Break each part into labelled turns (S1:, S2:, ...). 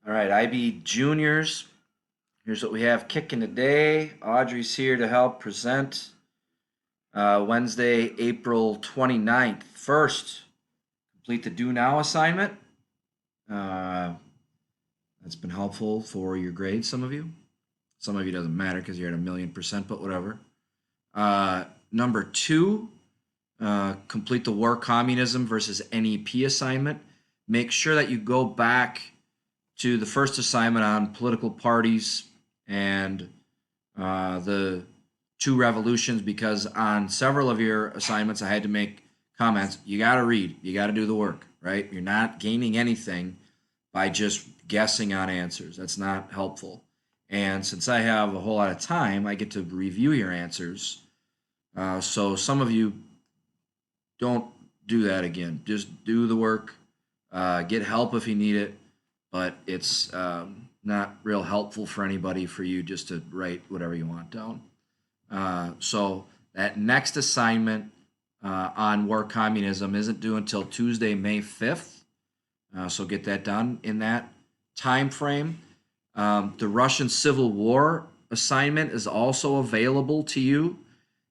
S1: All right, IB Juniors. Here's what we have kicking today. Audrey's here to help present Wednesday, April 29th. First, complete the Do Now assignment. Uh, that's been helpful for your grades, some of you. Some of you doesn't matter because you're at 1,000,000%, but whatever. Number two, complete the War Communism versus NEP assignment. Make sure that you go back to the first assignment on political parties and the two revolutions, because on several of your assignments I had to make comments. You got to read, you got to do the work, right? You're not gaining anything by just guessing on answers. That's not helpful. And since I have a whole lot of time, I get to review your answers. So some of you don't do that again. Just do the work. Get help if you need it, but it's not real helpful for anybody for you just to write whatever you want down. So that next assignment on war communism isn't due until Tuesday, May 5th. So get that done in that time frame. The Russian Civil War assignment is also available to you,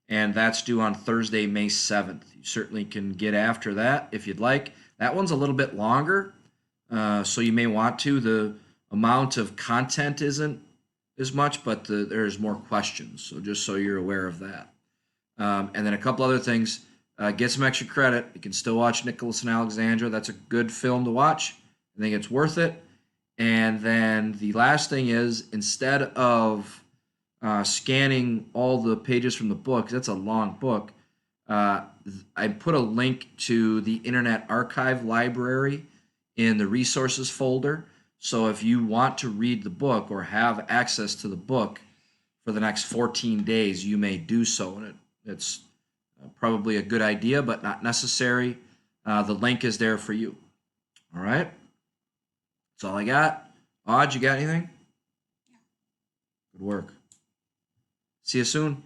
S1: and that's due on Thursday, May 7th. You certainly can get after that if you'd like. That one's a little bit longer, so you may want to. The amount of content isn't as much, but there's more questions, so just so you're aware of that. And then a couple other things. Get some extra credit. You can still watch Nicholas and Alexandra. That's a good film to watch. I think it's worth it. And then the last thing is, instead of scanning all the pages from the book, 'cause that's a long book, I put a link to the Internet Archive Library in the resources folder. So if you want to read the book or have access to the book for the next 14 days, you may do so. And it's probably a good idea, but not necessary. The link is there for you. All right. That's all I got. Odd, you got anything? Good work. See you soon.